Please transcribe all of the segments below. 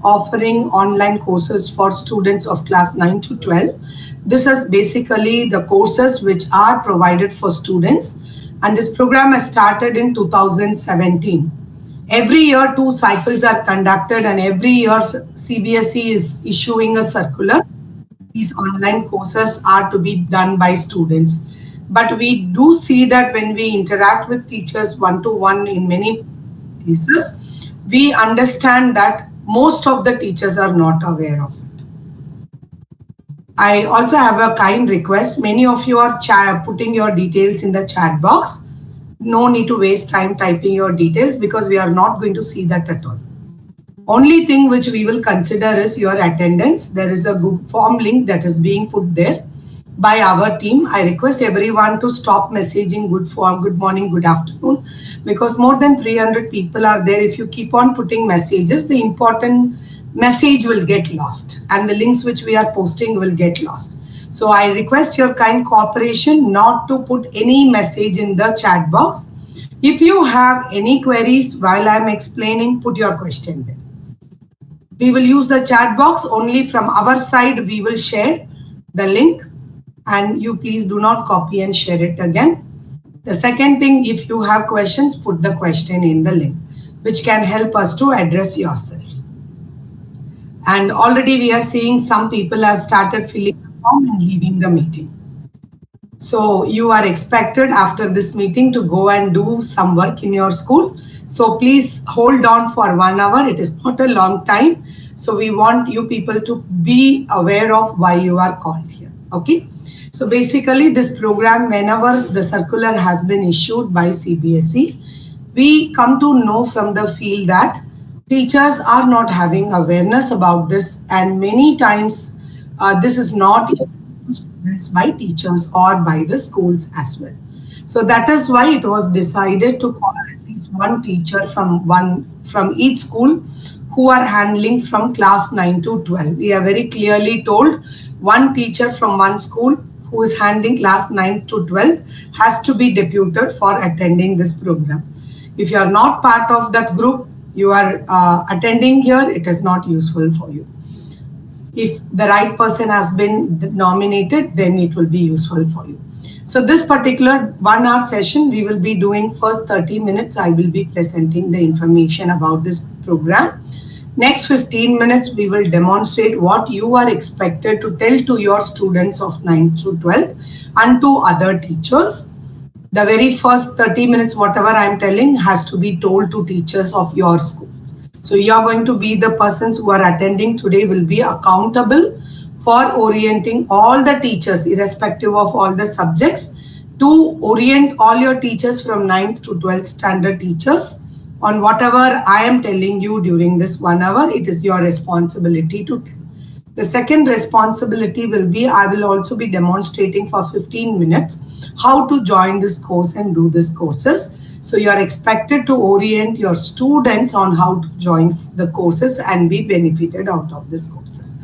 offering online courses for students of class 9 to 12. This is basically the courses which are provided for students, and this program has started in 2017. Every year 2 cycles are conducted, and every year CBSE is issuing a circular. These online courses are to be done by students. But we do see that when we interact with teachers one-to-one in many cases, we understand that most of the teachers are not aware of it. I also have a kind request. Many of you are putting your details in the chat box. No need to waste time typing your details because we are not going to see that at all. Only thing which we will consider is your attendance. There is a Google form link that is being put there by our team. I request everyone to stop messaging good morning, good afternoon, because more than 300 people are there. If you keep on putting messages, the important message will get lost and the links which we are posting will get lost. So I request your kind cooperation not to put any message in the chat box. If you have any queries while I am explaining, put your question there. We will use the chat box only from our side. We will share the link, and you please do not copy and share it again. The second thing, if you have questions, put the question in the link, which can help us to address yourself. And already we are seeing some people have started filling the form and leaving the meeting. So you are expected after this meeting to go and do some work in your school. So please hold on for 1 hour. It is not a long time. So we want you people to be aware of why you are called here. Okay. So basically this program, whenever the circular has been issued by CBSE, we come to know from the field that teachers are not having awareness about this, and many times this is not students by teachers or by the schools as well. So that is why it was decided to call at least one teacher from each school who are handling from class 9 to 12. We are very clearly told one teacher from one school who is handling class 9 to 12 has to be deputed for attending this program. If you are not part of that group, you are attending here, it is not useful for you. If the right person has been nominated, then it will be useful for you. So this particular 1 hour session, we will be doing first 30 minutes. I will be presenting the information about this program. Next 15 minutes, we will demonstrate what you are expected to tell to your students of 9 to 12 and to other teachers. The very first 30 minutes, whatever I am telling, has to be told to teachers of your school. So you are going to be the persons who are attending today will be accountable for orienting all the teachers, irrespective of all the subjects, to orient all your teachers from 9th to 12th standard teachers on whatever I am telling you during this 1 hour. It is your responsibility to tell. The second responsibility will be, I will also be demonstrating for 15 minutes how to join this course and do these courses. So you are expected to orient your students on how to join the courses and be benefited out of these courses.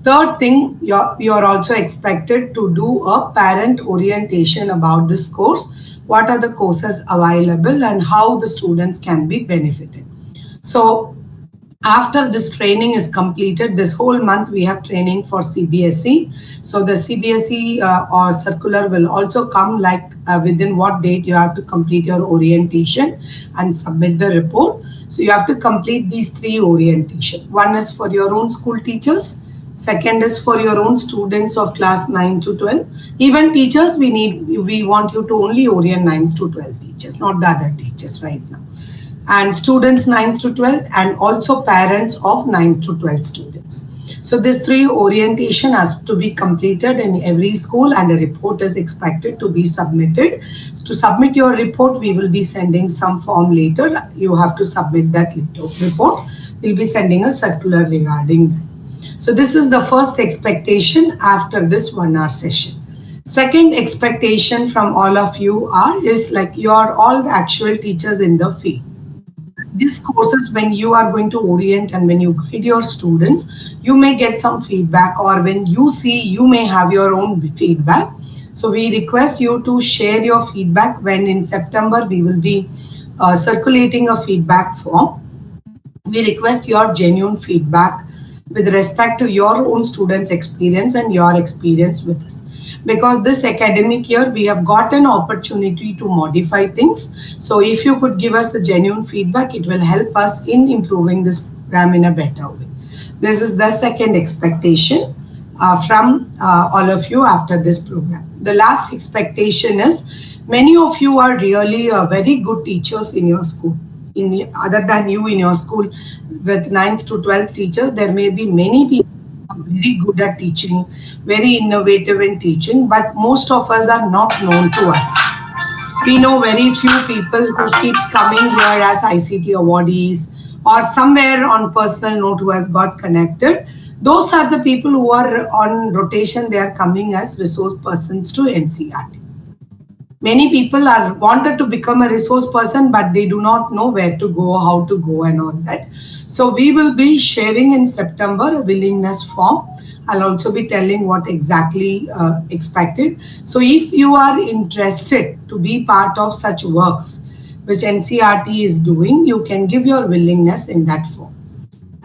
Third thing, you are also expected to do a parent orientation about this course. What are the courses available and how the students can be benefited. So after this training is completed, this whole month we have training for CBSE. So the CBSE or circular will also come, like within what date you have to complete your orientation and submit the report. So you have to complete these 3 orientation. One is for your own school teachers. Second is for your own students of class 9 to 12. Even teachers, we want you to only orient 9 to 12 teachers, not the other teachers right now. And students 9th to 12th, and also parents of 9th to 12th students. So this 3 orientation has to be completed in every school, and a report is expected to be submitted. To submit your report, we will be sending some form later. You have to submit that report. We'll be sending a circular regarding that. So this is the first expectation after this 1 hour session. Second expectation from all of you is like you are all the actual teachers in the field. These courses, when you are going to orient and when you guide your students, you may get some feedback, or when you see, you may have your own feedback. So we request you to share your feedback when in September we will be circulating a feedback form. We request your genuine feedback with respect to your own students' experience and your experience with us. Because this academic year, we have got an opportunity to modify things. So if you could give us a genuine feedback, it will help us in improving this program in a better way. This is the second expectation from all of you after this program. The last expectation is many of you are really very good teachers in your school. Other than you in your school with 9th to 12th teachers, there may be many people who are very good at teaching, very innovative in teaching, but most of us are not known to us. We know very few people who keeps coming here as ICT awardees or somewhere on personal note who has got connected. Those are the people who are on rotation. They are coming as resource persons to NCERT. Many people are wanted to become a resource person, but they do not know where to go, how to go and all that. So we will be sharing in September a willingness form. I'll also be telling what exactly expected. So if you are interested to be part of such works which NCERT is doing, you can give your willingness in that form.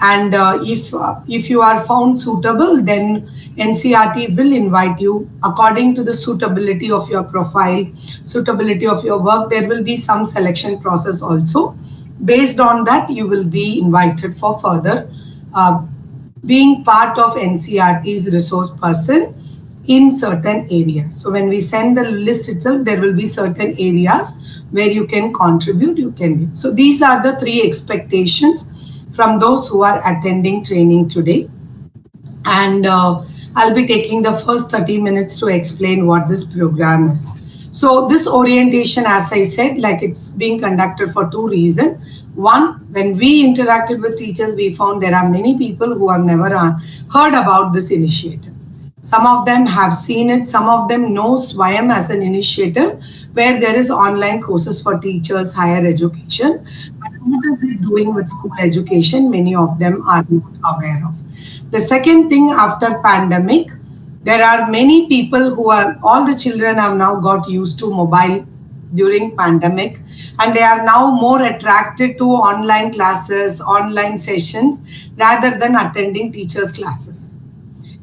And if you are found suitable, then NCERT will invite you according to the suitability of your profile, suitability of your work. There will be some selection process also. Based on that, you will be invited for further being part of NCERT's resource person in certain areas. So when we send the list itself, there will be certain areas where you can contribute, you can give. So these are the three expectations from those who are attending training today. And I'll be taking the first 30 minutes to explain what this program is. So this orientation, as I said, like it's being conducted for two reasons. One, when we interacted with teachers, we found there are many people who have never heard about this initiative. Some of them have seen it. Some of them know SWAYAM as an initiative where there is online courses for teachers, higher education. But what is it doing with school education? Many of them are not aware of. The second thing, after pandemic, there are many people who are, all the children have now got used to mobile during pandemic, and they are now more attracted to online classes, online sessions, rather than attending teachers' classes.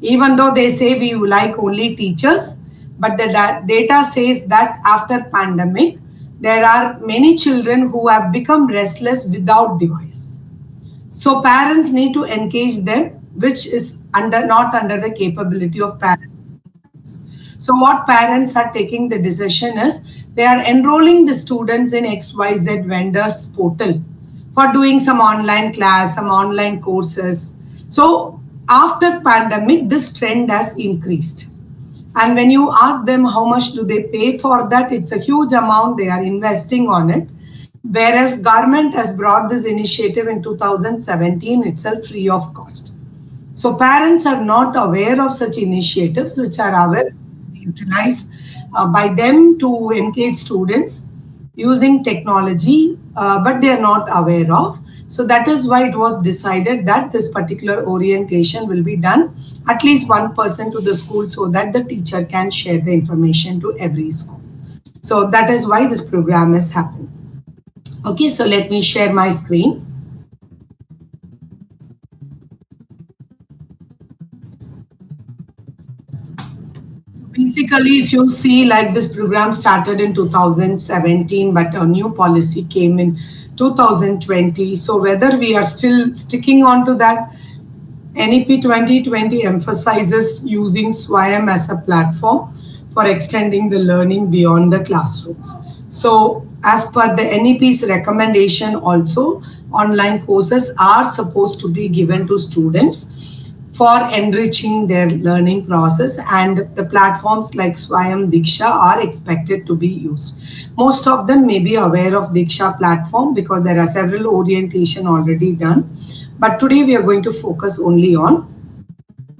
Even though they say we like only teachers, but the data says that after pandemic, there are many children who have become restless without device. So parents need to engage them, which is not under the capability of parents. So what parents are taking the decision is they are enrolling the students in XYZ vendors portal for doing some online class, some online courses. So after pandemic, this trend has increased. And when you ask them how much do they pay for that, it's a huge amount they are investing on it. Whereas government has brought this initiative in 2017 itself free of cost. So parents are not aware of such initiatives which are utilized by them to engage students using technology, but they are not aware of. So that is why it was decided that this particular orientation will be done at least one person to the school so that the teacher can share the information to every school. So that is why this program is happening. Okay, so let me share my screen. Basically, if you see, like this program started in 2017, but a new policy came in 2020. So whether we are still sticking on to that, NEP 2020 emphasizes using SWAYAM as a platform for extending the learning beyond the classrooms. So as per the NEP's recommendation also, online courses are supposed to be given to students for enriching their learning process, and the platforms like SWAYAM, Diksha are expected to be used. Most of them may be aware of Diksha platform because there are several orientation already done. But today we are going to focus only on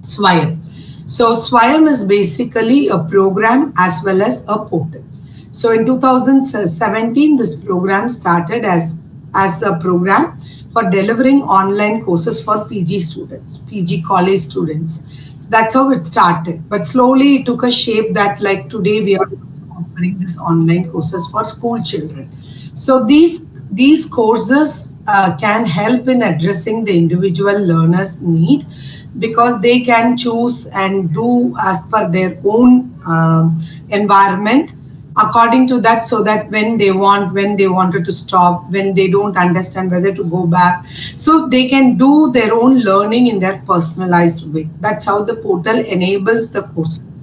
SWAYAM. So SWAYAM is basically a program as well as a portal. So in 2017, this program started as a program for delivering online courses for PG students, PG college students. So that's how it started. But slowly it took a shape that like today we are offering this online courses for school children. So these These courses can help in addressing the individual learner's need, because they can choose and do as per their own environment according to that, so that when they wanted to stop, when they don't understand whether to go back, so they can do their own learning in their personalized way. That's how the portal enables the courses.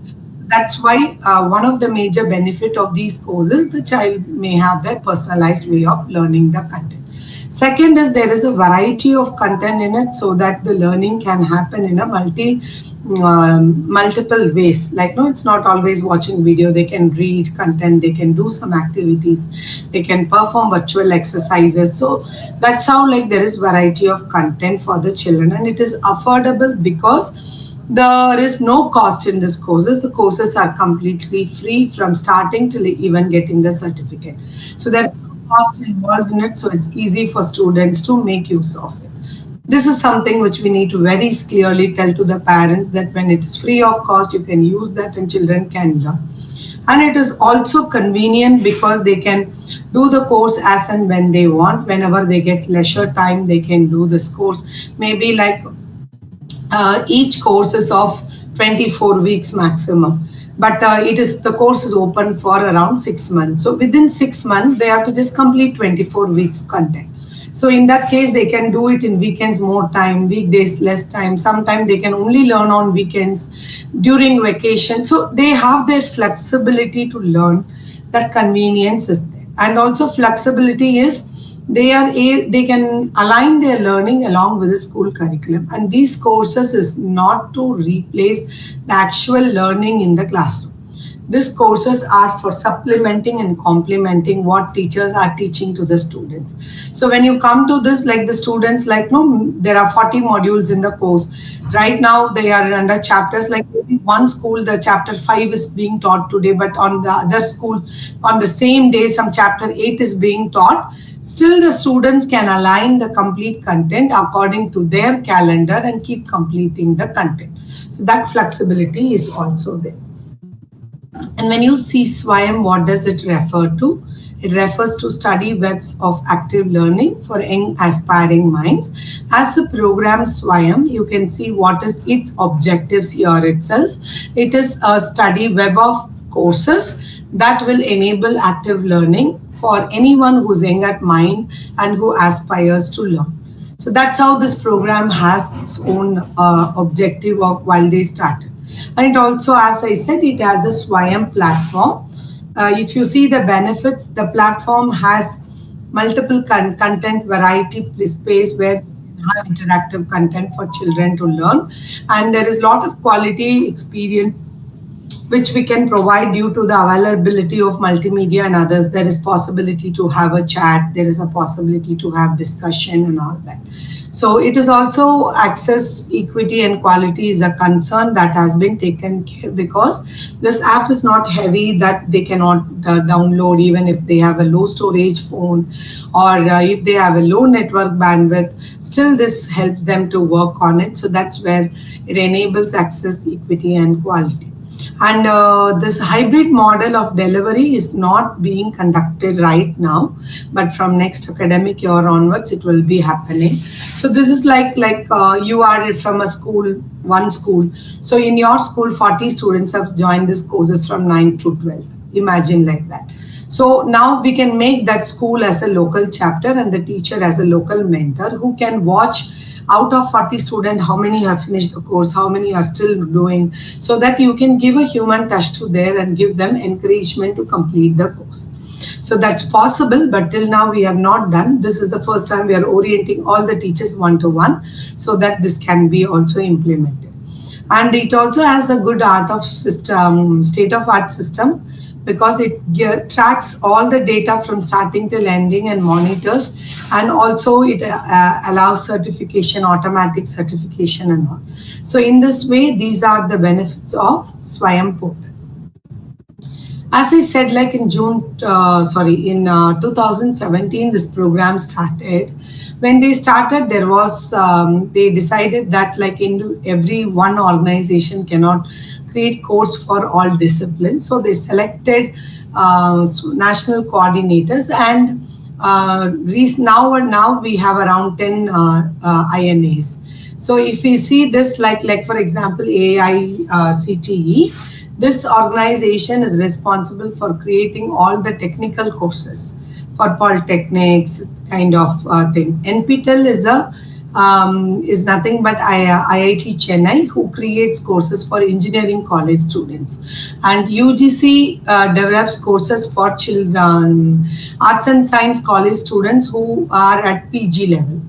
That's why one of the major benefit of these courses, the child may have their personalized way of learning the content. Second is there is a variety of content in it, so that the learning can happen in a multiple ways. Like, no, it's not always watching video. They can read content, they can do some activities, they can perform virtual exercises. So that's how, like, there is variety of content for the children, and it is affordable because there is no cost in these courses. The courses are completely free from starting till even getting the certificate. So there is no cost involved in it. So it's easy for students to make use of it. This is something which we need to very clearly tell to the parents, that when it is free of cost, you can use that and children can learn. And it is also convenient because they can do the course as and when they want. Whenever they get leisure time, they can do this course. Maybe like each course is of 24 weeks maximum, but the course is open for around 6 months. So within 6 months they have to just complete 24 weeks content. So in that case, they can do it in weekends more time, weekdays less time. Sometimes they can only learn on weekends, during vacation. So they have their flexibility to learn. That convenience is there. And also flexibility is they can align their learning along with the school curriculum. And these courses is not to replace the actual learning in the classroom. These courses are for supplementing and complementing what teachers are teaching to the students. So when you come to this, like the students, like, no, there are 40 modules in the course. Right now they are under chapters, like one school, the chapter 5 is being taught today, but on the other school, on the same day, some chapter 8 is being taught. Still, the students can align the complete content according to their calendar and keep completing the content. So that flexibility is also there. And when you see SWAYAM, what does it refer to? It refers to study webs of active learning for young aspiring minds. As the program SWAYAM, you can see what is its objectives here itself. It is a study web of courses that will enable active learning for anyone who's young at mind and who aspires to learn. So that's how this program has its own objective of while they started. And it also, as I said, it has a SWAYAM platform. If you see the benefits, the platform has multiple content variety space where you have interactive content for children to learn. And there is a lot of quality experience which we can provide due to the availability of multimedia and others. There is possibility to have a chat, there is a possibility to have discussion and all that. So it is also access, equity and quality is a concern that has been taken care, because this app is not heavy that they cannot download even if they have a low storage phone, or if they have a low network bandwidth. Still this helps them to work on it. So that's where it enables access, equity and quality. And this hybrid model of delivery is not being conducted right now, but from next academic year onwards, it will be happening. So this is like you are from a school, one school. So in your school, 40 students have joined these courses from 9 to 12. Imagine like that. So now we can make that school as a local chapter and the teacher as a local mentor who can watch out of 40 students, how many have finished the course, how many are still doing, so that you can give a human touch to there and give them encouragement to complete the course. So that's possible, but till now we have not done. This is the first time we are orienting all the teachers one-to-one so that this can be also implemented. And it also has a good state-of-art system, because it tracks all the data from starting till ending and monitors, and also it allows certification, automatic certification and all. So in this way, these are the benefits of SWAYAM portal. As I said, like in 2017, this program started. When they started, there was, they decided that like in every one organization cannot create course for all disciplines. So they selected national coordinators, and Now we have around 10 INAs. So if we see this, like for example, AICTE, this organization is responsible for creating all the technical courses for polytechnics kind of thing. NPTEL is nothing but IIT Chennai, who creates courses for engineering college students, and UGC develops courses for children, arts and science college students who are at PG level,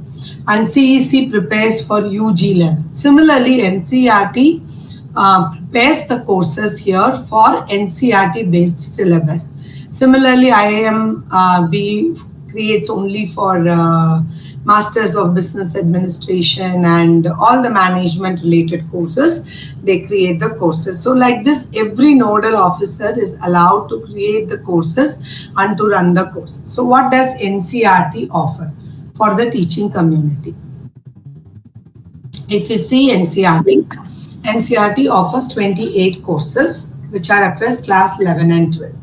and CEC prepares for UG level. Similarly, NCERT prepares the courses here for NCERT based syllabus. Similarly, IIM creates only for Masters of Business Administration and all the management related courses. They create the courses. So like this, every nodal officer is allowed to create the courses and to run the courses. So what does NCERT offer for the teaching community? If you see NCERT offers 28 courses which are across class 11 and 12,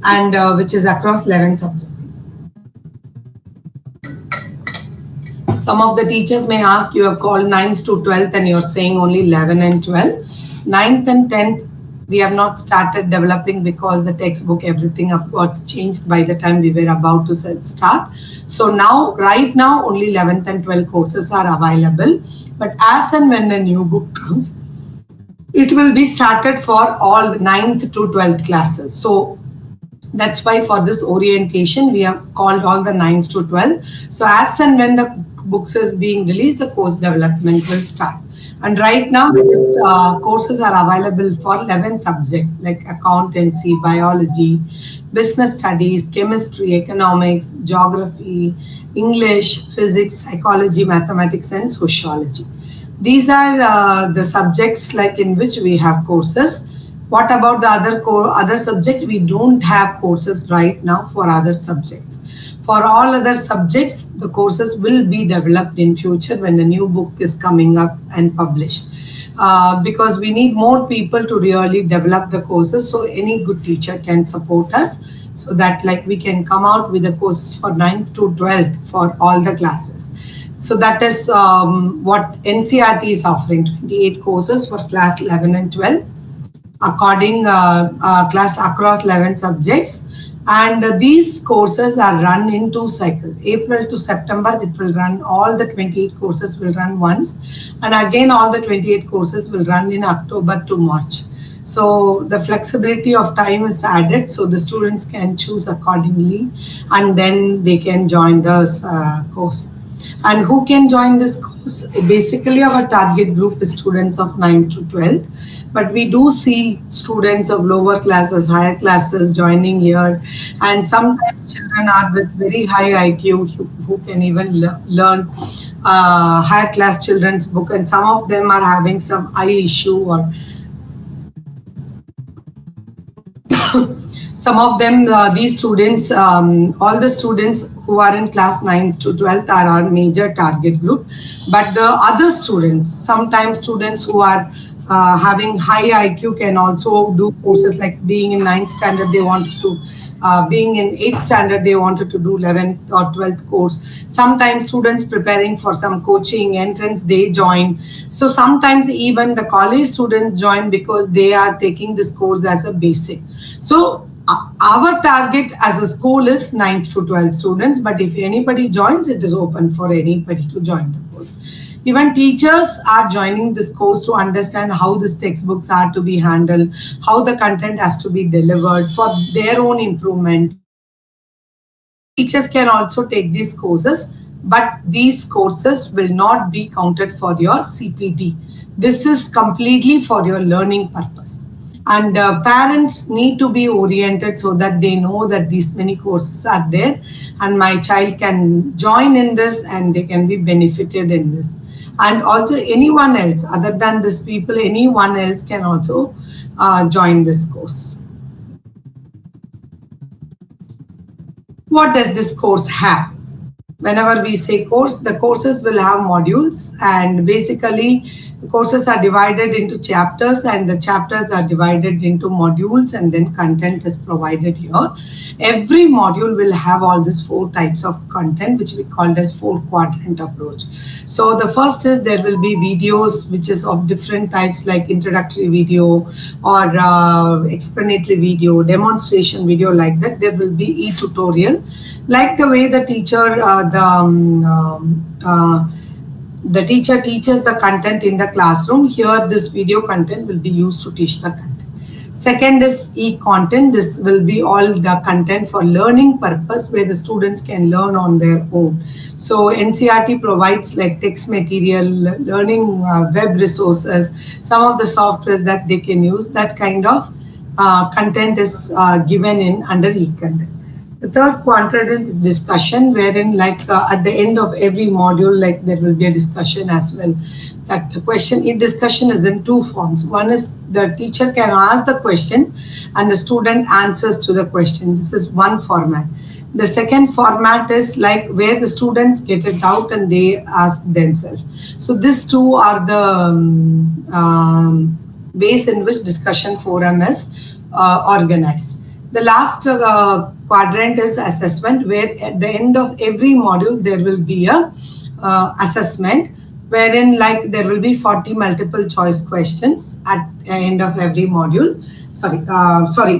and which is across 11 subjects. Some of the teachers may ask, you have called 9th to 12th and you're saying only 11 and 12. 9th and 10th, we have not started developing because the textbook, everything of course changed by the time we were about to start. So now, right now, only 11th and 12th courses are available. But as and when the new book comes, it will be started for all 9th to 12th classes. So that's why for this orientation, we have called all the 9th to 12th. So as and when the books is being released, the course development will start. And right now, courses are available for 11 subjects like accountancy, biology, business studies, chemistry, economics, geography, English, physics, psychology, mathematics, and sociology. These are the subjects like in which we have courses. What about the other subjects? We don't have courses right now for other subjects. For all other subjects, the courses will be developed in future when the new book is coming up and published. Because we need more people to really develop the courses, so any good teacher can support us, so that like we can come out with the courses for 9th to 12th for all the classes. So that is what NCERT is offering, 28 courses for class 11 and 12. According class across 11 subjects, and these courses are run in 2 cycles. April to September, it will run, all the 28 courses will run once, and again all the 28 courses will run in October to March. So the flexibility of time is added, so the students can choose accordingly, and then they can join this course. And who can join this course? Basically, our target group is students of 9th to 12th. But we do see students of lower classes, higher classes joining here. And sometimes children are with very high IQ who can even learn higher class children's book. And some of them are having some eye issue, or some of them, these students, all the students who are in class 9th to 12th are our major target group. But the other students, sometimes students who are having high IQ can also do courses, like being in 9th standard, they wanted to, being in 8th standard, they wanted to do 11th or 12th course. Sometimes students preparing for some coaching entrance, they join. So sometimes even the college students join because they are taking this course as a basic. So our target as a school is 9th to 12th students, but if anybody joins, it is open for anybody to join the course. Even teachers are joining this course to understand how these textbooks are to be handled, how the content has to be delivered for their own improvement. Teachers can also take these courses, but these courses will not be counted for your CPT. This is completely for your learning purpose. And parents need to be oriented so that they know that these many courses are there and my child can join in this and they can be benefited in this. And also anyone else other than these people, anyone else can also join this course. What does this course have? Whenever we say course, the courses will have modules, and basically The courses are divided into chapters, and the chapters are divided into modules, and then content is provided here. Every module will have all these 4 types of content, which we called as 4 quadrant approach. So the first is there will be videos which is of different types, like introductory video or explanatory video, demonstration video, like that. There will be e-tutorial, like the way the teacher the teacher teaches the content in the classroom. Here this video content will be used to teach the content. Second is e-content. This will be all the content for learning purpose, where the students can learn on their own. So NCERT provides like text material, learning web resources, some of the softwares that they can use. That kind of content is given in under e-content. The third quadrant is discussion, wherein like at the end of every module, like there will be a discussion as well. That the question in discussion is in 2 forms. One is the teacher can ask the question and the student answers to the question. This is one format. The second format is like where the students get a doubt and they ask themselves. So these 2 are the ways in which discussion forum is organized. The last quadrant is assessment, where at the end of every module there will be a assessment, wherein like there will be 40 multiple choice questions at the end of every module.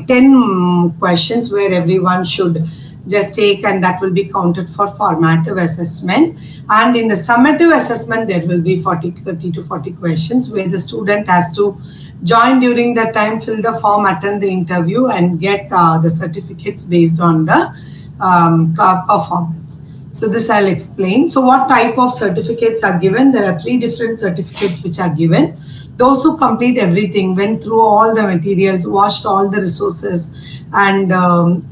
10 questions where everyone should just take, and that will be counted for formative assessment. And in the summative assessment, there will be 30 to 40 questions where the student has to join during that time, fill the form, attend the interview, and get the certificates based on the performance. So this I'll explain. So what type of certificates are given? There are 3 different certificates which are given. Those who complete everything, went through all the materials, watched all the resources and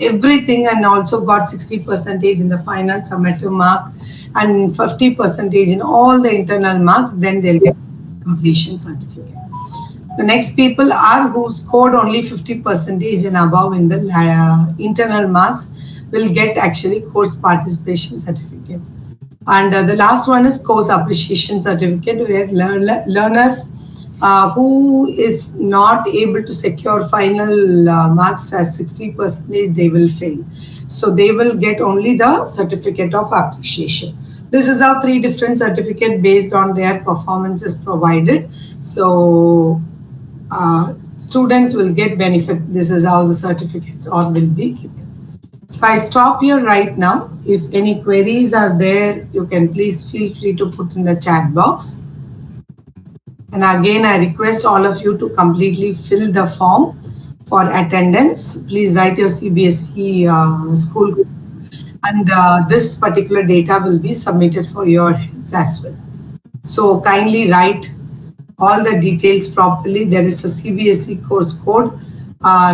everything, and also got 60% in the final summative mark and 50% in all the internal marks, then they'll get completion certificate. The next people are who scored only 50% and above in the internal marks will get actually course participation certificate. And the last one is course appreciation certificate, where learners who is not able to secure final marks as 60%, they will fail. So they will get only the certificate of appreciation. This is how 3 different certificates based on their performances provided. So students will get benefit. This is how the certificates all will be given. So I stop here right now. If any queries are there, you can please feel free to put in the chat box. And again, I request all of you to completely fill the form for attendance. Please write your CBSE school group, and this particular data will be submitted for your heads as well. So kindly write all the details properly. There is a CBSE course code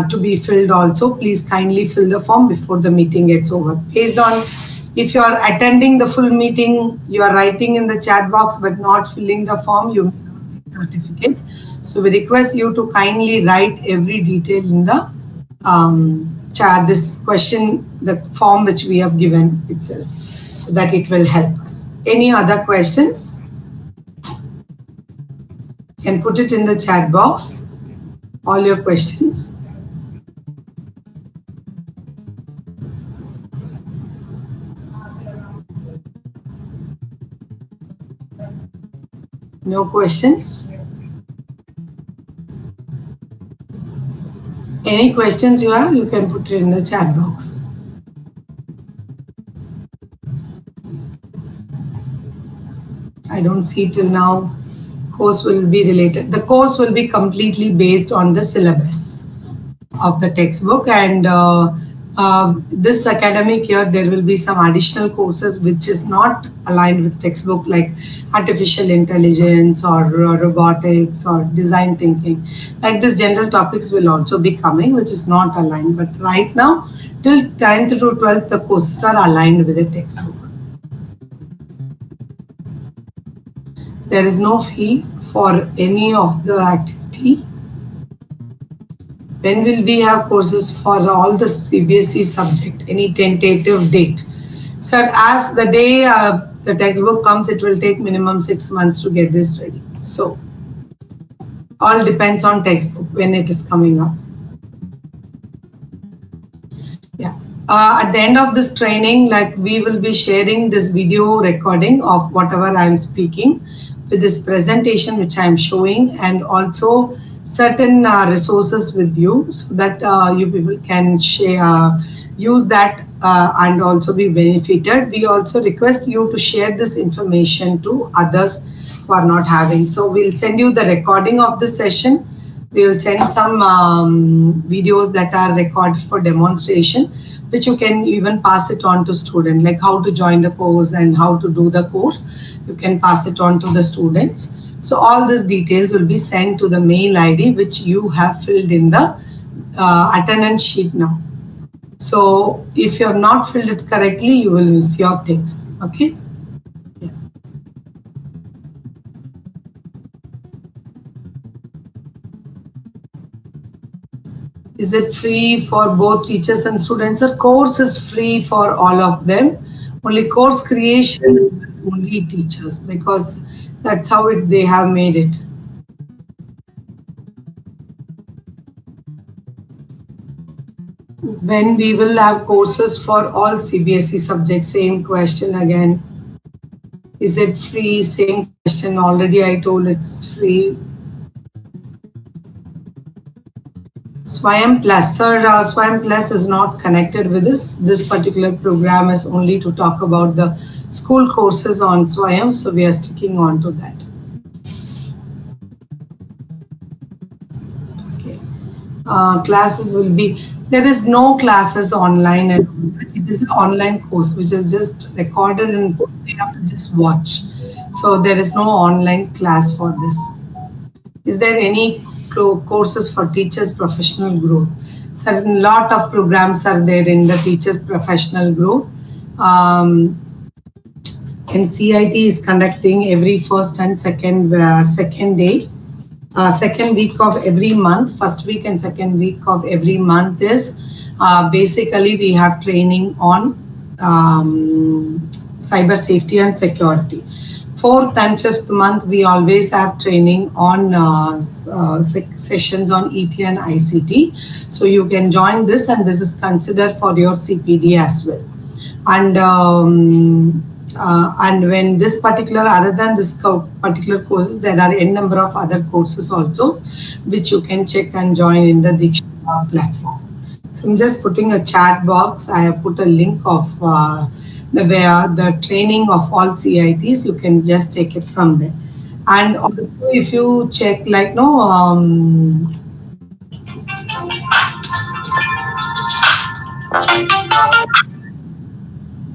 to be filled also. Please kindly fill the form before the meeting gets over. Based on if you are attending the full meeting, you are writing in the chat box but not filling the form, you may not get certificate. So we request you to kindly write every detail in the chat, this question, the form which we have given itself, so that it will help us. Any other questions? You can put it in the chat box, all your questions. No questions? Any questions you have, you can put it in the chat box. I don't see till now. Course will be related. The course will be completely based on the syllabus of the textbook, and this academic year there will be some additional courses which is not aligned with textbook, like artificial intelligence or robotics or design thinking. Like this, general topics will also be coming, which is not aligned. But right now, till 10th to 12th, the courses are aligned with the textbook. There is no fee for any of the activity. When will we have courses for all the CBSE subject? Any tentative date? Sir, as the day the textbook comes, it will take minimum 6 months to get this ready. So All depends on textbook when it is coming up. Yeah. At the end of this training, like we will be sharing this video recording of whatever I am speaking with this presentation which I am showing, and also certain resources with you, so that you people can share, use that and also be benefited. We also request you to share this information to others who are not having. So we'll send you the recording of the session. We will send some videos that are recorded for demonstration, which you can even pass it on to students, like how to join the course and how to do the course. You can pass it on to the students. So all these details will be sent to the mail ID which you have filled in the attendance sheet now. So if you have not filled it correctly, you will miss your things. Okay. Is it free for both teachers and students? The course is free for all of them. Only course creation is with only teachers, because that's how they have made it. When we will have courses for all CBSE subjects, same question again. Is it free? Same question. Already I told it's free. SWAYAM Plus. Sir, SWAYAM Plus is not connected with this. This particular program is only to talk about the school courses on SWAYAM, so we are sticking on to that. Okay. Classes will be, there is no classes online, and it is an online course which is just recorded and they have to just watch. So there is no online class for this. Is there any courses for teachers professional growth? Certain lot of programs are there in the teachers professional growth. And CIT is conducting every first and second day, second week of every month. First week and second week of every month is basically we have training on cyber safety and security. Fourth and fifth month, we always have training on sessions on ET and ICT. So you can join this, and this is considered for your CPD as well. And when this particular, other than this particular courses, there are n number of other courses also, which you can check and join in the Diksha platform. So I'm just putting a chat box. I have put a link of the training of all CITs. You can just take it from there. And also if you check, like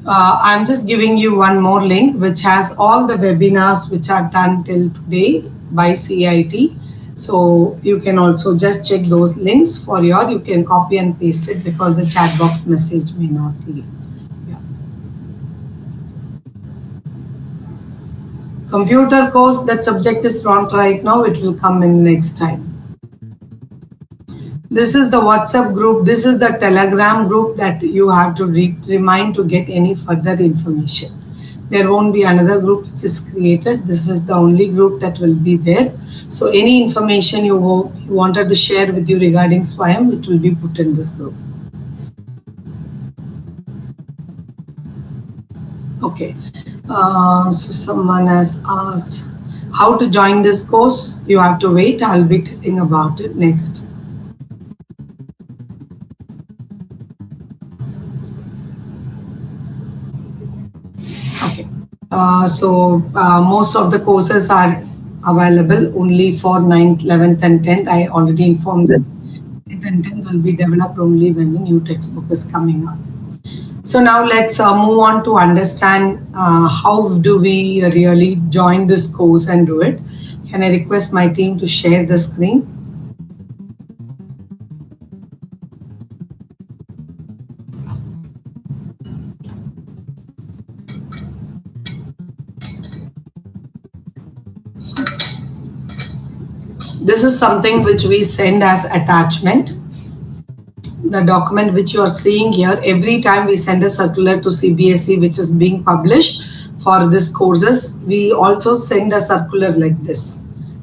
I'm just giving you one more link which has all the webinars which are done till today by CIT. So you can also just check those links for you can copy and paste it, because the chat box message may not be. Computer course, that subject is not right now, it will come in next time. This is the WhatsApp group, this is the Telegram group that you have to remind to get any further information. There won't be another group which is created. This is the only group that will be there. So any information you wanted to share with you regarding SWAYAM, it will be put in this group. Okay. So someone has asked how to join this course. You have to wait. I'll be telling about it next. Okay. Most of the courses are available only for 9th, 11th and 10th. I already informed this. 9th and 10th will be developed only when the new textbook is coming up. So now let's move on to understand how do we really join this course and do it. Can I request my team to share the screen? This is something which we send as attachment. The document which you are seeing here, every time we send a circular to CBSE which is being published for this courses, we also send a circular like this.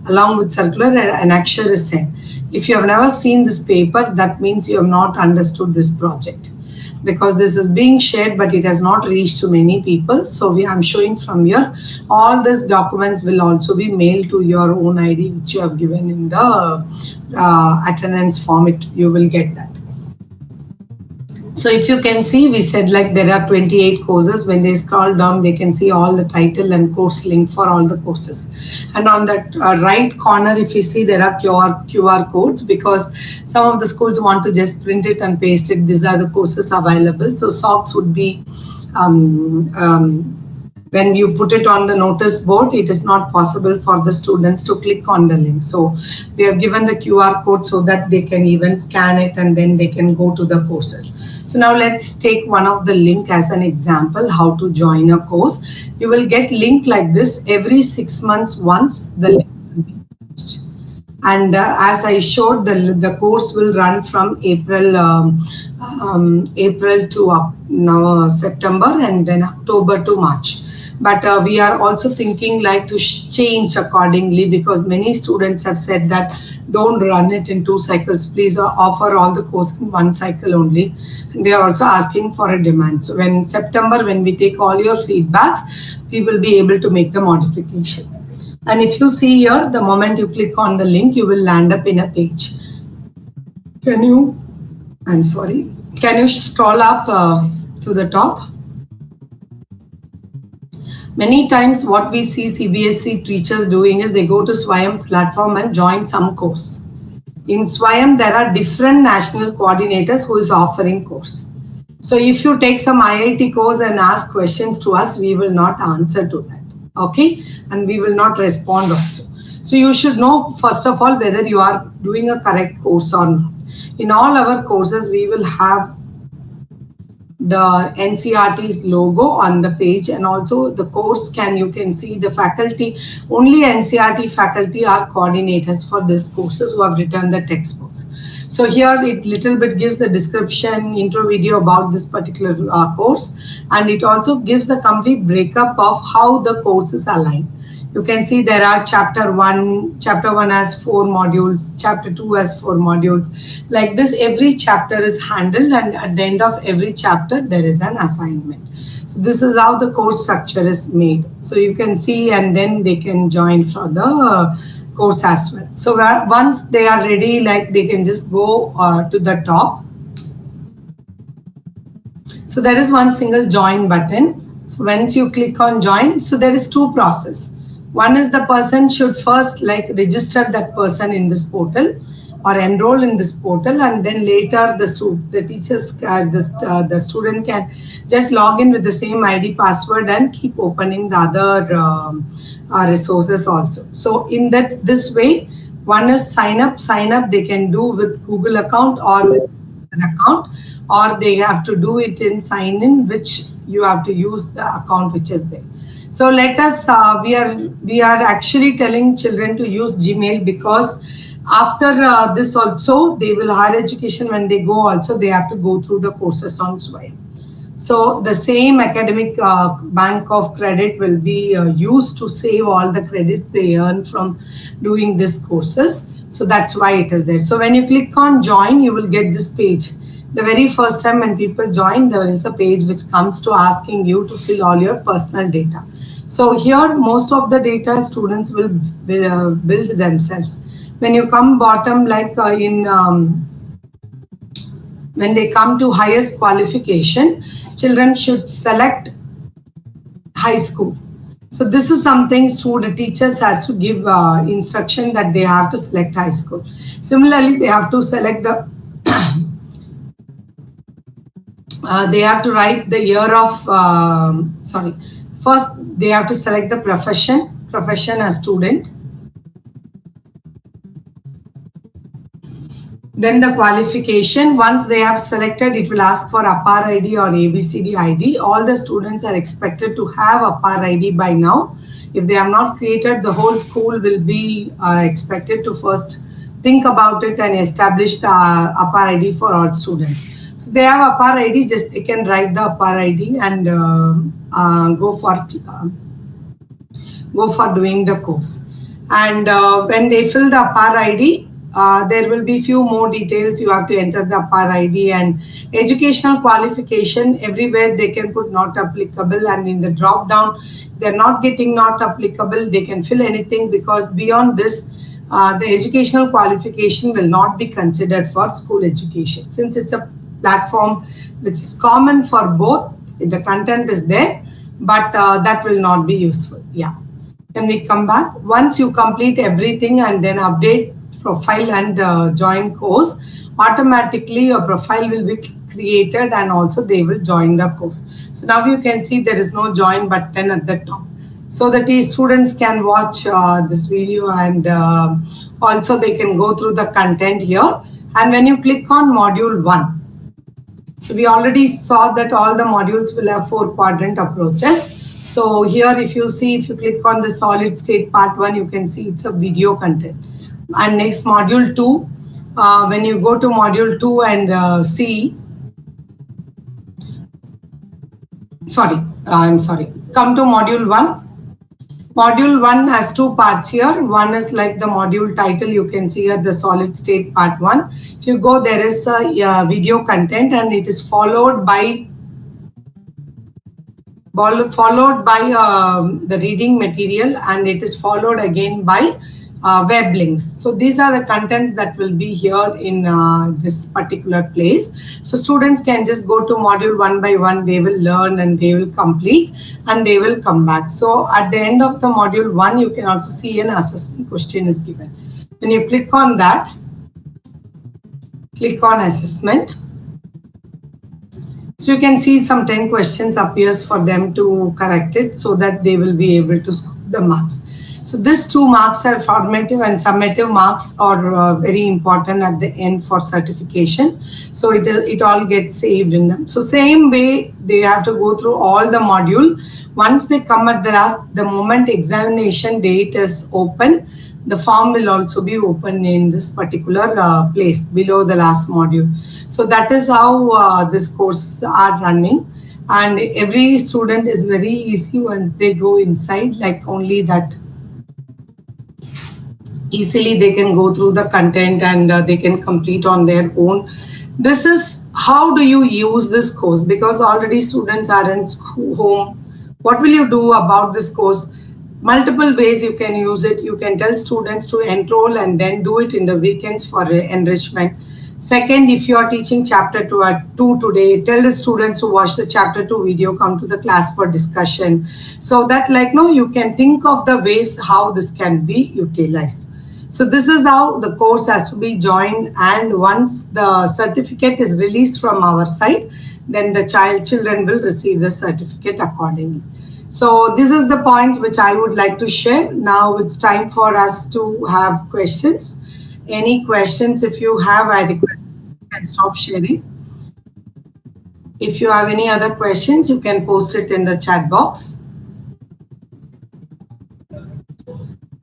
along with circular, an annexure is sent. If you have never seen this paper, that means you have not understood this project, because this is being shared but it has not reached to many people. So I'm showing from here, all these documents will also be mailed to your own ID which you have given in the attendance form. You will get that. So if you can see, we said like there are 28 courses. When they scroll down, they can see all the title and course link for all the courses. And on that right corner, if you see, there are QR codes, because some of the schools want to just print it and paste it. These are the courses available. So SOCs would be when you put it on the notice board, it is not possible for the students to click on the link. So we have given the QR code so that they can even scan it and then they can go to the courses. So now let's take one of the link as an example, how to join a course. You will get link like this every 6 months once the link will be changed. And as I showed, the course will run from April to now September, and then October to March. But we are also thinking like to change accordingly, because many students have said that don't run it in 2 cycles, please offer all the course in 1 cycle only. And they are also asking for a demand. So when September, when we take all your feedbacks, we will be able to make the modification. And if you see here, the moment you click on the link, you will land up in a page. Can you scroll up to the top? Many times what we see CBSE teachers doing is they go to SWAYAM platform and join some course. In SWAYAM, there are different national coordinators who is offering course. So if you take some IIT course and ask questions to us, we will not answer to that. Okay? And we will not respond also. So you should know, first of all, whether you are doing a correct course or not. In all our courses, we will have the NCERT's logo on the page, and also the course you can see the faculty, only NCERT faculty are coordinators for these courses who have written the textbooks. So here it little bit gives the description, intro video about this particular course, and it also gives the complete breakup of how the courses align. You can see there are chapter 1 has 4 modules, chapter 2 has 4 modules. Like this, every chapter is handled, and at the end of every chapter, there is an assignment. So this is how the course structure is made. So you can see, and then they can join for the course as well. So once they are ready, like they can just go to the top. So there is one single join button. So once you click on join, so there is 2 processes. One is the person should first register that person in this portal or enroll in this portal, and then later the student can just log in with the same ID password and keep opening the other resources also. So in this way, one is sign up they can do with Google account or with an account, or they have to do it in sign in, which you have to use the account which is there. So let us, we are actually telling children to use Gmail, because after this also, they will higher education, when they go also, they have to go through the courses on SWAYAM. So the same academic bank of credit will be used to save all the credits they earn from doing these courses. So that's why it is there. So when you click on join, you will get this page. The very first time when people join, there is a page which comes to asking you to fill all your personal data. So here, most of the data students will build themselves. When you come bottom, like when they come to highest qualification, children should select high school. So this is something student teachers has to give instruction that they have to select high school. Similarly, they have to select the they have to write the year of first they have to select the profession as student. Then the qualification, once they have selected, it will ask for APAR ID or ABCD ID. All the students are expected to have APAR ID by now. If they have not created, the whole school will be expected to first think about it and establish the APAR ID for all students. So they have APAR ID, just they can write the APAR ID and go for doing the course. And when they fill the APAR ID, there will be few more details. You have to enter the APAR ID and educational qualification. Everywhere they can put not applicable, and in the drop down, they're not getting not applicable. They can fill anything, because beyond this, the educational qualification will not be considered for school education, since it's a platform which is common for both. The content is there, but that will not be useful. Yeah. Can we come back? Once you complete everything and then update profile and join course, automatically your profile will be created and also they will join the course. So now you can see there is no join button at the top, so that the students can watch this video, and also they can go through the content here. And when you click on module 1, so we already saw that all the modules will have 4 quadrant approaches. So here, if you see, if you click on the solid state part 1, you can see it's a video content. And next, module 2, when you go to module 2 and see, come to module 1. Module 1 has 2 parts here. One is like the module title, you can see here, the solid state part 1. If you go, there is a video content, and it is followed by the reading material, and it is followed again by web links. So these are the contents that will be here in this particular place. So students can just go to module 1 by 1, they will learn and they will complete and they will come back. So at the end of the module 1, you can also see an assessment question is given. When you click on that, click on assessment. So you can see some 10 questions appears for them to correct it, so that they will be able to score the marks. So these 2 marks are formative, and summative marks are very important at the end for certification. So it all gets saved in them. So same way, they have to go through all the module. Once they come at the moment examination date is open, the form will also be open in this particular place below the last module. So that is how these courses are running. And every student is very easy once they go inside, like only that. Easily they can go through the content and they can complete on their own. This is how do you use this course, because already students are in school, home. What will you do about this course? Multiple ways you can use it. You can tell students to enroll and then do it in the weekends for enrichment. Second, if you are teaching chapter 2 today, tell the students to watch the chapter 2 video, come to the class for discussion. So that you can think of the ways how this can be utilized. So this is how the course has to be joined, and once the certificate is released from our side, then the children will receive the certificate accordingly. So this is the points which I would like to share. Now it's time for us to have questions. Any questions, if you have, I request you can stop sharing. If you have any other questions, you can post it in the chat box.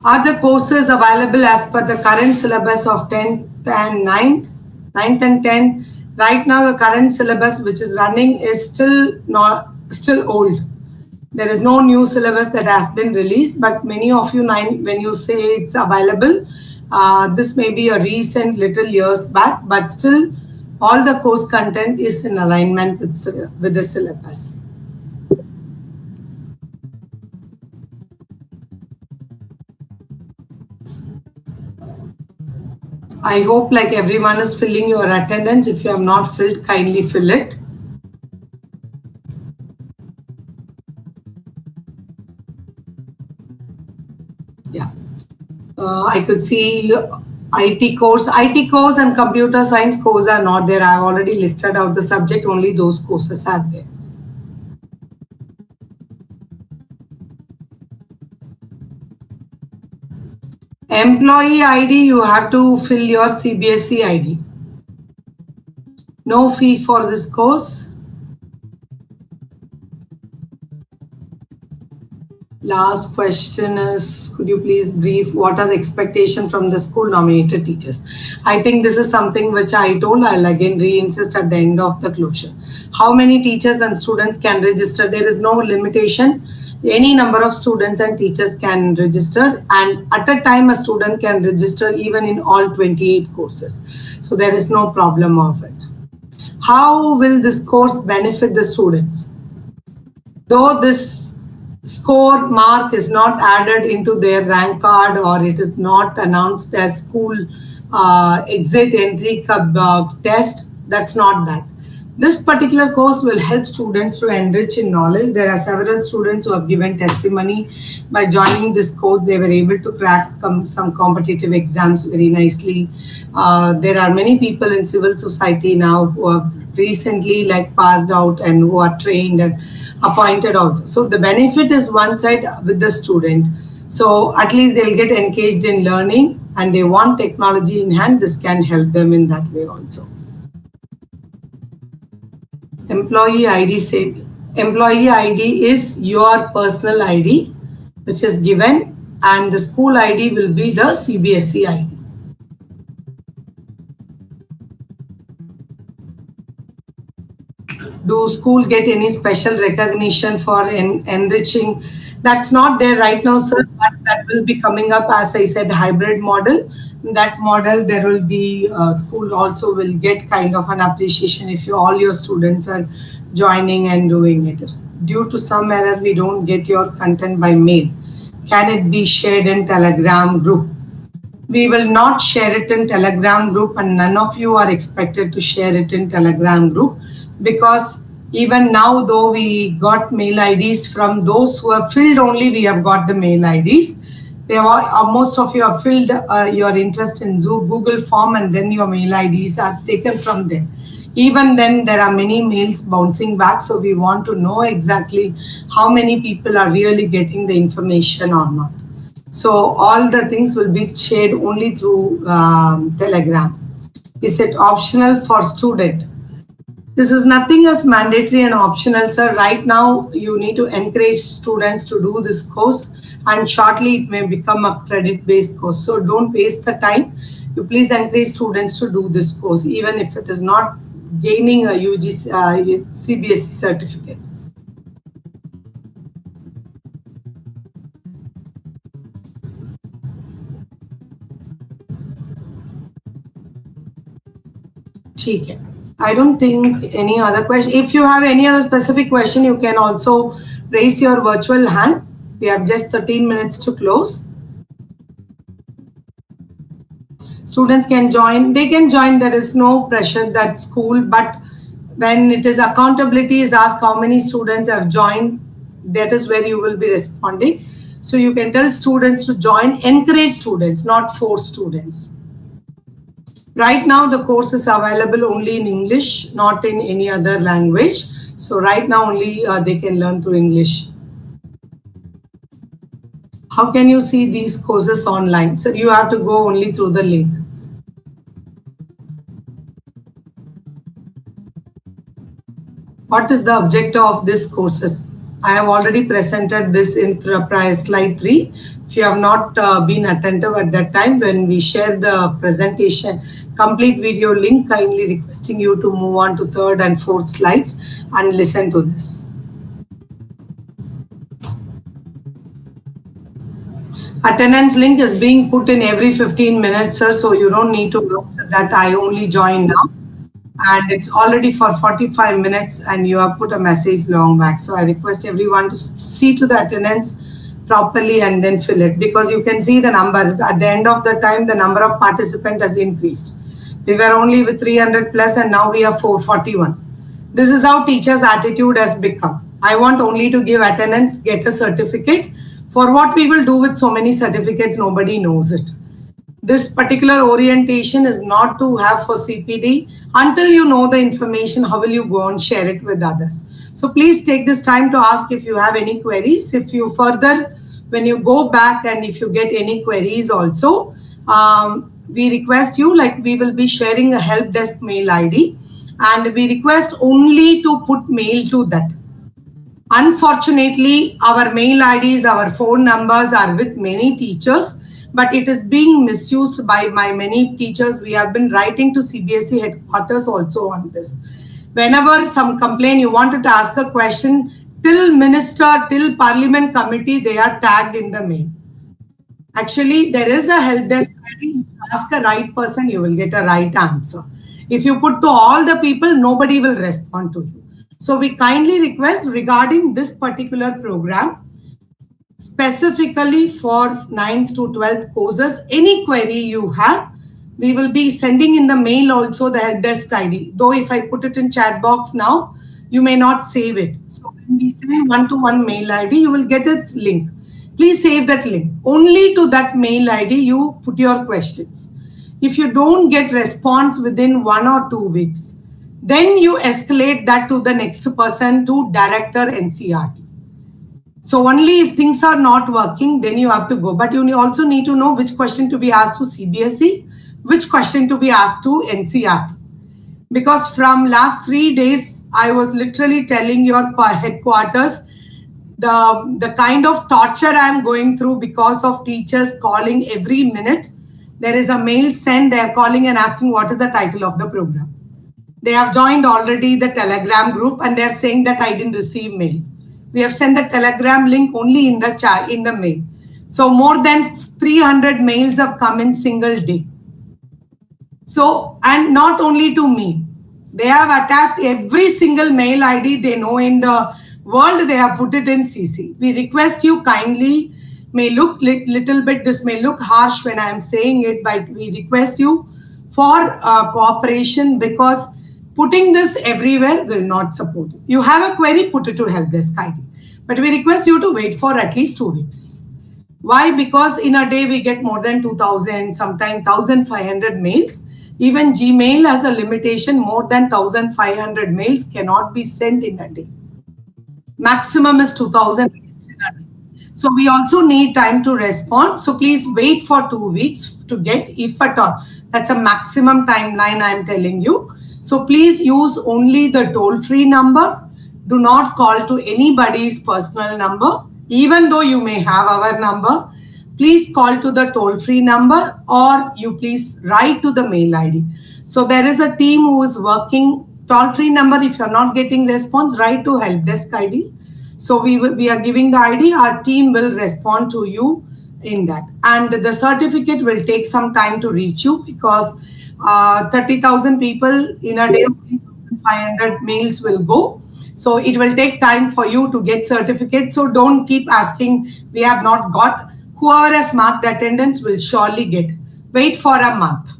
Are the courses available as per the current syllabus of 10th and 9th and 10th? Right now, the current syllabus which is running is still old. There is no new syllabus that has been released, but many of you, when you say it's available, this may be a recent little years back, but still all the course content is in alignment with the syllabus. I hope like everyone is filling your attendance. If you have not filled, kindly fill it. Yeah, I could see IT course and computer science course are not there. I have already listed out the subject, only those courses are there. Employee ID, you have to fill your CBSE ID. No fee for this course. Last question is, could you please brief what are the expectations from the school nominated teachers? I think this is something which I told. I'll again re-insist at the end of the closure. How many teachers and students can register? There is no limitation. Any number of students and teachers can register, and at a time a student can register even in all 28 courses. So there is no problem of it. How will this course benefit the students? Though this score mark is not added into their rank card, or it is not announced as school exit entry test, that's not that. This particular course will help students to enrich in knowledge. There are several students who have given testimony. By joining this course, they were able to crack some competitive exams very nicely. There are many people in civil society now who have recently passed out and who are trained and appointed also. So the benefit is one side with the student. So at least they'll get engaged in learning, and they want technology in hand. This can help them in that way also. Employee ID employee ID is your personal ID which is given, and the school ID will be the CBSE ID. Do school get any special recognition for enriching? That's not there right now, sir, but that will be coming up. As I said, hybrid model. In that model, there will be school also will get kind of an appreciation if all your students are joining and doing it. If due to some error we don't get your content by mail, can it be shared in Telegram group? We will not share it in Telegram group, and none of you are expected to share it in Telegram group, because even now, though we got mail IDs from those who have filled only, we have got the mail IDs. They are, most of you have filled your interest in Google form, and then your mail IDs are taken from there. Even then, there are many mails bouncing back. So we want to know exactly how many people are really getting the information or not. So all the things will be shared only through Telegram. Is it optional for student? This is nothing as mandatory and optional, sir. Right now, you need to encourage students to do this course, and shortly it may become a credit-based course. So don't waste the time. You please encourage students to do this course, even if it is not gaining a CBSE certificate. Okay. I don't think any other question. If you have any other specific question, you can also raise your virtual hand. We have just 13 minutes to close. Students can join. They can join. There is no pressure that school, but when it is accountability is asked how many students have joined, that is where you will be responding. So you can tell students to join, encourage students, not force students. Right now, the course is available only in English, not in any other language. So right now only they can learn through English. How can you see these courses online? So you have to go only through the link. What is the objective of this courses? I have already presented this in slide 3. If you have not been attentive at that time, when we share the presentation, complete video link, kindly requesting you to move on to 3rd and 4th slides and listen to this. Attendance link is being put in every 15 minutes, sir, so you don't need to ask that I only join now. And it's already for 45 minutes and you have put a message long back. So I request everyone to see to the attendance properly and then fill it, because you can see the number. At the end of the time, the number of participants has increased. We were only with 300 plus and now we have 441. This is how teachers' attitude has become. I want only to give attendance, get a certificate. For what we will do with so many certificates, nobody knows it. This particular orientation is not to have for CPD. Until you know the information, how will you go and share it with others? So please take this time to ask if you have any queries. If you further, when you go back and if you get any queries also, we request you, we will be sharing a help desk mail ID, and we request only to put mail to that. Unfortunately, our mail IDs, our phone numbers are with many teachers, but it is being misused by many teachers. We have been writing to CBSE headquarters also on this. Whenever some complaint, you wanted to ask a question, till minister, till parliament committee, they are tagged in the mail. Actually, there is a help desk ID. Ask a right person, you will get a right answer. If you put to all the people, nobody will respond to you. So we kindly request regarding this particular program, specifically for 9th to 12th courses, any query you have, we will be sending in the mail also the help desk ID. Though if I put it in chat box now, you may not save it. So when we send one-to-one mail ID, you will get a link. Please save that link. Only to that mail ID you put your questions. If you don't get response within 1 or 2 weeks, then you escalate that to the next person, to director NCRT. So only if things are not working, then you have to go. But you also need to know which question to be asked to CBSE, which question to be asked to NCRT. Because from last 3 days, I was literally telling your headquarters the kind of torture I am going through because of teachers calling every minute. There is a mail sent, they are calling and asking what is the title of the program. They have joined already the Telegram group and they are saying that I didn't receive mail. We have sent the Telegram link only in the chat, in the mail. So more than 300 mails have come in single day. So, and not only to me, they have attached every single mail ID they know in the world, they have put it in CC. We request you kindly, may look little bit, this may look harsh when I am saying it, but we request you for cooperation, because putting this everywhere will not support you. You have a query, put it to help desk ID. But we request you to wait for at least 2 weeks. Why? Because in a day we get more than 2,000, sometimes 1,500 mails. Even Gmail has a limitation, more than 1,500 mails cannot be sent in a day. Maximum is 2,000 mails in a day. So we also need time to respond. So please wait for 2 weeks to get, if at all. That's a maximum timeline I am telling you. So please use only the toll-free number. Do not call to anybody's personal number. Even though you may have our number, please call to the toll-free number, or you please write to the mail ID. So there is a team who is working. Toll-free number, if you're not getting response, write to help desk ID. So we are giving the ID, our team will respond to you in that. And the certificate will take some time to reach you, because 30,000 people in a day, 500 mails will go. So it will take time for you to get certificate. So don't keep asking, we have not got. Whoever has marked attendance will surely get. Wait for a month.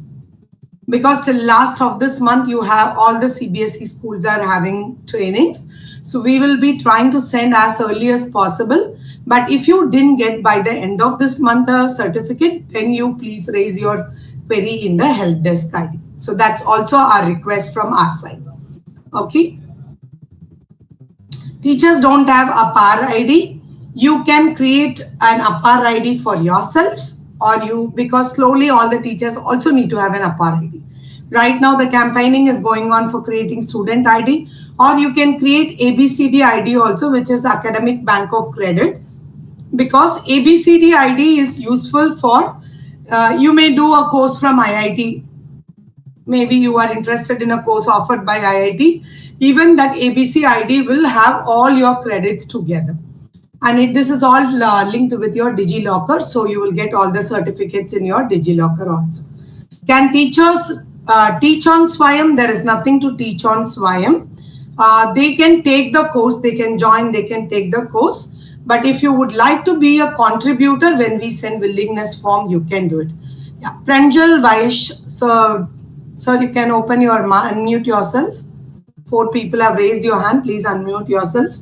Because till last of this month, you have all the CBSE schools are having trainings. So we will be trying to send as early as possible. But if you didn't get by the end of this month a certificate, then you please raise your query in the help desk ID. So that's also our request from our side. Okay. Teachers don't have a PAR ID. You can create an APAR ID for yourself, or because slowly all the teachers also need to have an APAR ID. Right now the campaigning is going on for creating student ID, or you can create ABCD ID also, which is Academic Bank of Credit, because ABCD ID is useful for, you may do a course from IIT. Maybe you are interested in a course offered by IIT. Even that ABC ID will have all your credits together. And this is all linked with your DigiLocker. So you will get all the certificates in your DigiLocker also. Can teachers teach on SWAYAM? There is nothing to teach on SWAYAM. They can take the course, they can join, they can take the course. But if you would like to be a contributor, when we send willingness form, you can do it. Yeah. Pranjal Vaish, sir, you can open your unmute yourself. 4 people have raised your hand. Please unmute yourself.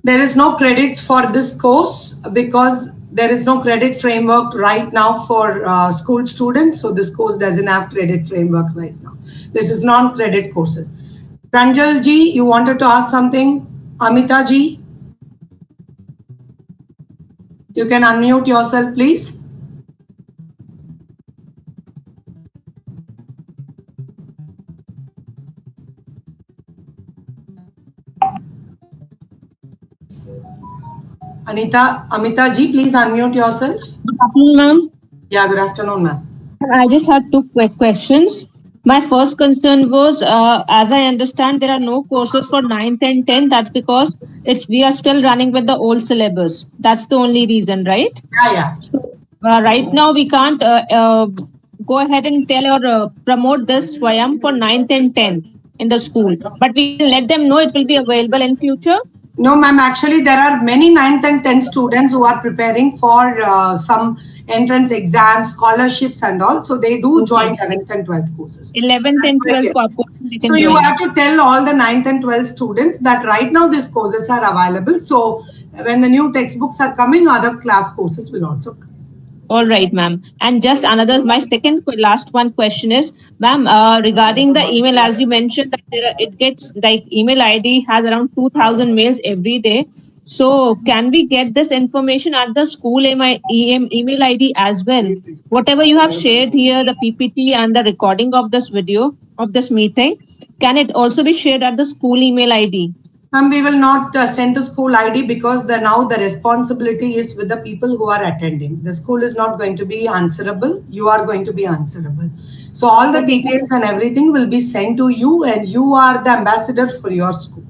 There is no credits for this course because there is no credit framework right now for school students. So this course doesn't have credit framework right now. This is non-credit courses. Pranjal ji, you wanted to ask something? Amita ji, you can unmute yourself, please. Amita ji, please unmute yourself. Good afternoon, ma'am. Yeah, good afternoon, ma'am. I just had two quick questions. My first concern was, as I understand, there are no courses for ninth and 10th. That's because we are still running with the old syllabus. That's the only reason, right? Yeah, yeah. Right now, we can't go ahead and tell or promote this Swayam for ninth and 10th in the school. But we can let them know it will be available in future. No, ma'am. Actually, there are many ninth and 10th students who are preparing for some entrance exams, scholarships, and all. So they do Okay. join 11th and 12th courses. 11th and 12th courses they So can you join. have to tell all the ninth and 12th students that right now these courses are available. So when the new textbooks are coming, other class courses will also come. All right, ma'am. And just another, my last one question is, ma'am, regarding the email, as you mentioned that it gets like email ID has around 2,000 mails every day. So can we get this information at the school email ID as well? Whatever you have shared here, the PPT and the recording of this video of this meeting, can it also be shared at the school email ID? We will not send to school ID because now the responsibility is with the people who are attending. The school is not going to be answerable. You are going to be answerable. So all the details and everything will be sent to you, and you are the ambassador for your school.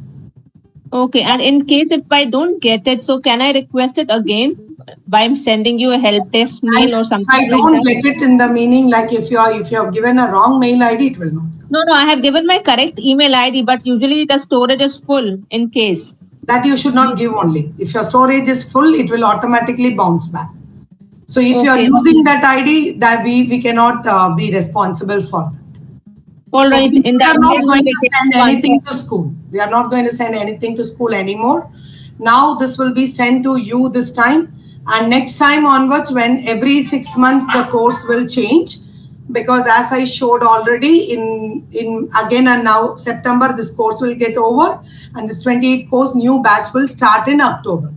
Okay, and in case if I don't get it, so can I request it again by sending you a help desk mail or something I like don't that? get it in the meaning like if you have given a wrong mail ID, it will not come. No, I have given my correct email ID, but usually the storage is full in case. That you should not give only. If your storage is full, it will automatically bounce back. So if you are using that ID, that we cannot be responsible for that. All So right, we in are that not case, going we to can send do one anything thing. to school. We are not going to send anything to school anymore. Now this will be sent to you this time, and next time onwards, when every 6 months the course will change, because as I showed already in again and now September, this course will get over, and this 28 course new batch will start in October.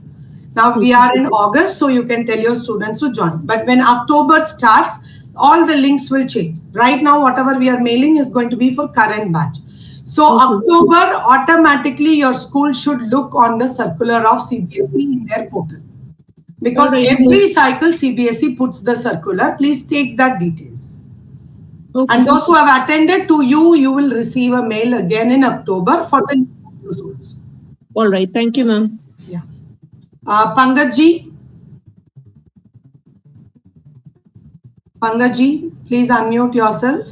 Now we are in August, so you can tell your students to join. But when October starts, all the links will change. Right now, whatever we are mailing is going to be for current batch. So October, automatically your school should look on the circular of CBSE in their portal. Because every cycle CBSE puts the circular. Please take that details. And those who have attended to you, you will receive a mail again in October for the new schools. All right, thank you, ma'am. Yeah. Pangaji, please unmute yourself.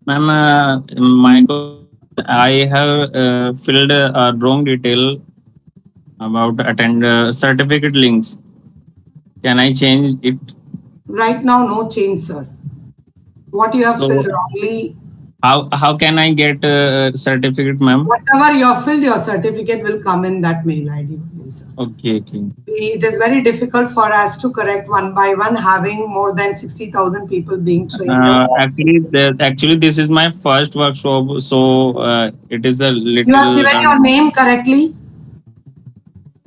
Ma'am, my question is I have filled a wrong detail about attend certificate links. Can I change it? Right now, no change, sir. What you have filled wrongly. How can I get a certificate, ma'am? Whatever you have filled, your certificate will come in that mail ID only, sir. Okay. It is very difficult for us to correct one by one, having more than 60,000 people being trained. Actually, this is my first workshop, so it is a little. You have given your name correctly?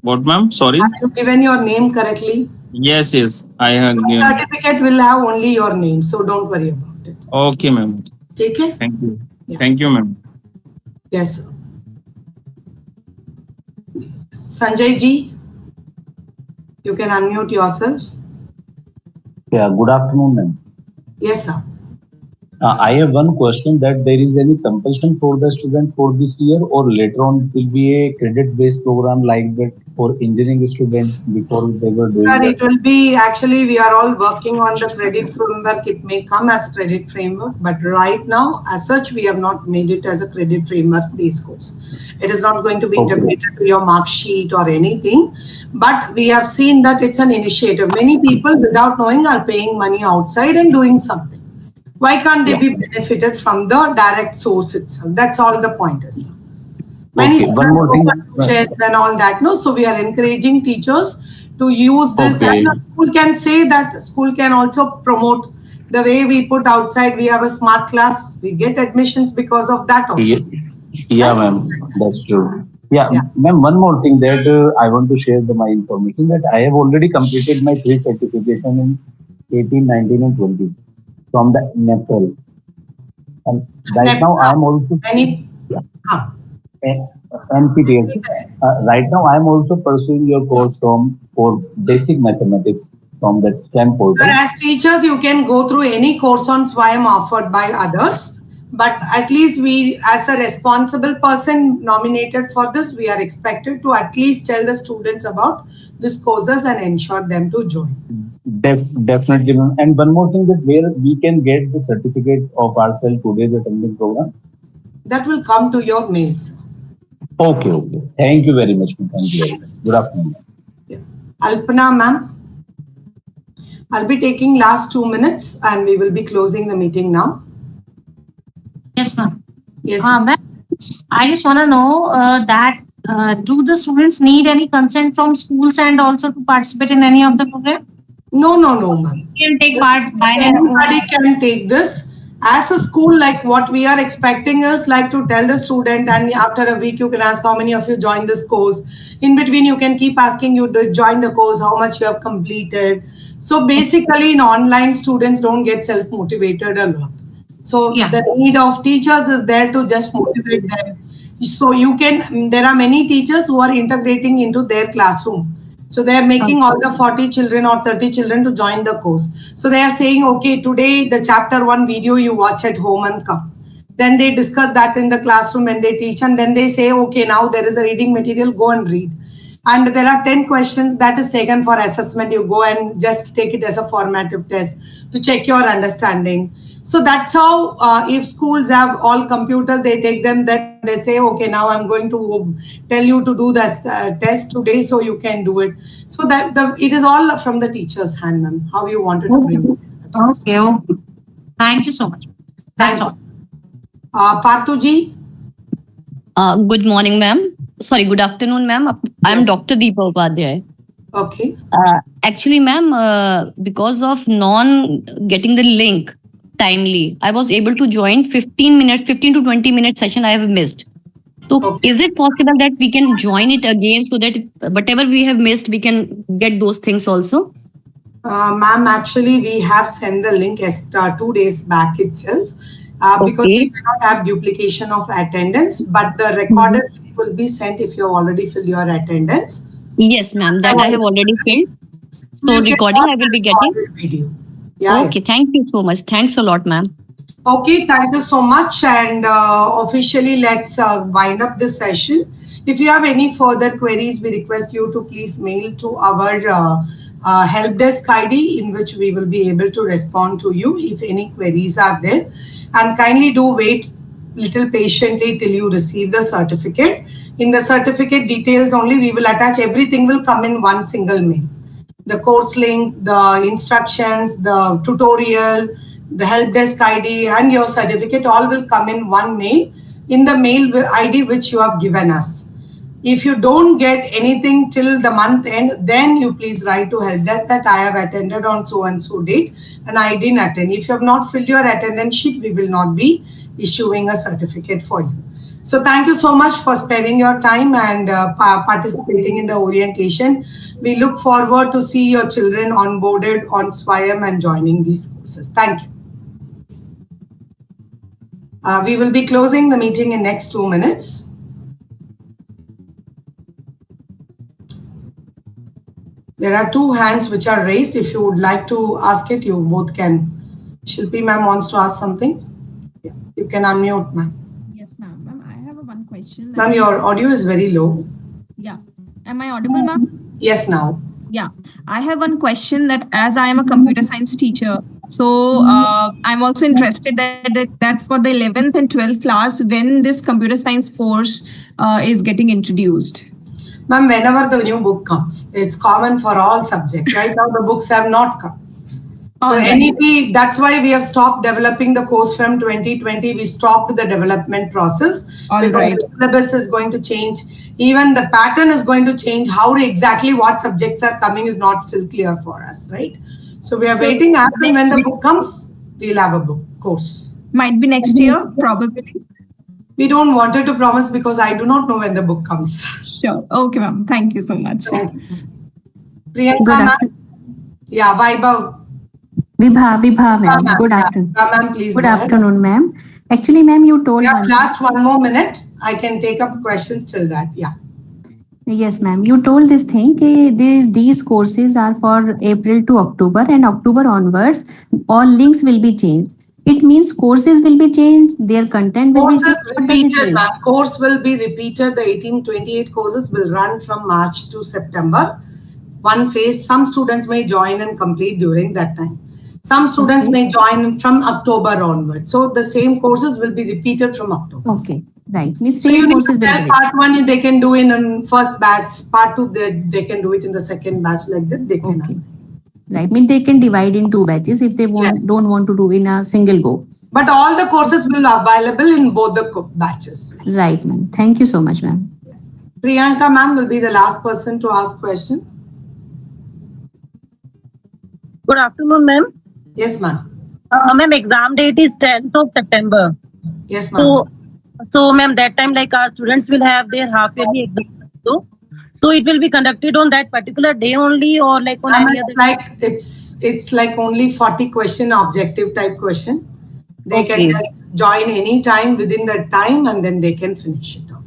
What, ma'am? Sorry? Have you given your name correctly? Yes, I have given. Certificate will have only your name, so don't worry about it. Okay, ma'am. Take care. Thank you. Yeah. Thank you, ma'am. Yes, sir. Sanjay ji, you can unmute yourself. Yeah, good afternoon, ma'am. Yes, sir. I have one question, that there is any compulsion for the student for this year, or later on it will be a credit-based program like that for engineering students before they were doing. Sir, it will be, actually we are all working on the credit framework. It may come as credit framework, but right now as such we have not made it as a credit framework based course. It is not going to be integrated to your mark sheet or anything, but we have seen that it's an initiative. Many people without knowing are paying money outside and doing something. Why can't they be benefited from the direct source itself? That's all the point is. Many one more thing, and all that. No, so we are encouraging teachers to use this. And the school can say that school can also promote the way we put outside. We have a smart class. We get admissions because of that also. Yeah, ma'am, that's true. Yeah. Ma'am, one more thing that I want to share my information, that I have already completed my 3 certification in 18, 19 and 20 from the NEPL. And right now I am also NPTEL. Right now I am also pursuing your course for basic mathematics. from that STEM portal. Sir, as teachers, you can go through any course on SWAYAM offered by others. But at least we, as a responsible person nominated for this, we are expected to at least tell the students about these courses and ensure them to join. Definitely. And one more thing, that where we can get the certificate of ourselves today's attending program? That will come to your mails. Okay. Thank you very much. Thank you very much. Good afternoon. Yeah. Alpana ma'am, I'll be taking last 2 minutes and we will be closing the meeting now. Yes, ma'am. Yes. I just want to know that do the students need any consent from schools and also to participate in any of the program? No, ma'am. You can take part by anybody can take this. As a school, like what we are expecting is like to tell the student, and after a week you can ask how many of you joined this course. In between you can keep asking you to join the course, how much you have completed. So basically in online, students don't get self-motivated a lot. So the need of teachers is there to just motivate them. So you can, there are many teachers who are integrating into their classroom. So they are making all the 40 children or 30 children to join the course. So they are saying, okay, today the chapter 1 video you watch at home and come. Then they discuss that in the classroom and they teach, and then they say, okay, now there is a reading material, go and read. And there are 10 questions that is taken for assessment. You go and just take it as a formative test to check your understanding. So that's how if schools have all computers, they take them, that they say, okay, now I'm going to tell you to do this test today, so you can do it. So that it is all from the teacher's hand, ma'am, how you wanted to bring it. Okay. Thank you so much. That's all. Parthuji? Good morning, ma'am. Sorry, good afternoon, ma'am. I'm Dr. Deepa Upadhyay. Okay. Actually, ma'am, because of getting the link timely, I was able to join 15 to 20 minute session I have missed. So is it possible that we can join it again so that whatever we have missed, we can get those things also? Ma'am, actually, we have sent the link 2 days back itself because we cannot have duplication of attendance, but the recorded link will be sent if you have already filled your attendance. Yes, ma'am, that I have already filled. So recording I will be getting. Video. Okay, thank you so much. Thanks a lot, ma'am. Okay, thank you so much. And officially, let's wind up this session. If you have any further queries, we request you to please mail to our help desk ID, in which we will be able to respond to you if any queries are there. And kindly do wait little patiently till you receive the certificate. In the certificate details only, we will attach, everything will come in one single mail. The course link, the instructions, the tutorial, the help desk ID and your certificate all will come in one mail, in the mail ID which you have given us. If you don't get anything till the month end, then you please write to help desk that I have attended on so and so date and I didn't attend. If you have not filled your attendance sheet, we will not be issuing a certificate for you. So thank you so much for spending your time and participating in the orientation. We look forward to see your children onboarded on SWAYAM and joining these courses. Thank you. We will be closing the meeting in next 2 minutes. There are 2 hands which are raised. If you would like to ask it, you both can. Shilpi ma'am wants to ask something. Yeah, you can unmute, ma'am. Yes, ma'am. Ma'am, I have one question. Ma'am, your audio is very low. Yeah. Am I audible, ma'am? Yes, now. Yeah. I have one question, that as I am a computer science teacher, so I'm also interested that for the 11th and 12th class, when this computer science course is getting introduced. Ma'am, whenever the new book comes, it's common for all subjects. Right now, the books have not come. So NEP, that's why we have stopped developing the course from 2020. We stopped the development process because the syllabus is going to change. Even the pattern is going to change. How exactly what subjects are coming is not still clear for us, right? So we are waiting. As and when the book comes, we'll have a book course. Might be next year, probably. We don't want to promise because I do not know when the book comes. Sure. Okay, ma'am. Thank you so much. Priyanka, ma'am. Yeah, Vaibhav. Vibha, ma'am. Good afternoon. Ma'am, please. Good afternoon, ma'am. Actually, ma'am, you told. Yeah, last 1 more minute. I can take up questions till that. Yeah. Yes, ma'am. You told this thing. These courses are for April to October, and October onwards, all links will be changed. It means courses will be changed. Their content will be Courses changed. What does it repeated, mean? ma'am. Course will be repeated. The 1828 courses will run from March to September. One phase. Some students may join and complete during that time. Some students may join from October onward. So the same courses will be repeated from October. Okay, right. Means So you same need courses to will tell be. part 1 they can do in first batch, part 2 they can do it in the second batch, like that they can. Okay. Right. Mean they can divide in 2 batches if they don't want to do in a single go. But all the courses will be available in both the batches. Right, ma'am. Thank you so much, ma'am. Priyanka ma'am will be the last person to ask question. Good afternoon, ma'am. Yes, ma'am. Ma'am, exam date is 10th of September. Yes, ma'am. So ma'am, that time like our students will have their half yearly exam. So it will be conducted on that particular day only, or like on any other? Like it's like only 40 question objective type question. They can just join any time within that time and then they can finish it off.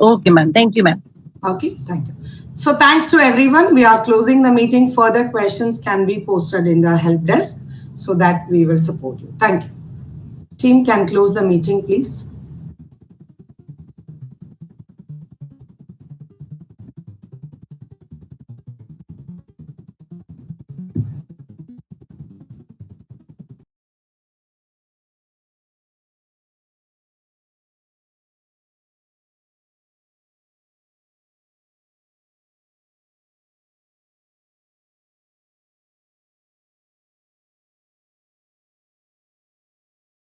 Okay, ma'am. Thank you, ma'am. Okay, thank you. So thanks to everyone. We are closing the meeting. Further questions can be posted in the help desk so that we will support you. Thank you. Team can close the meeting, please.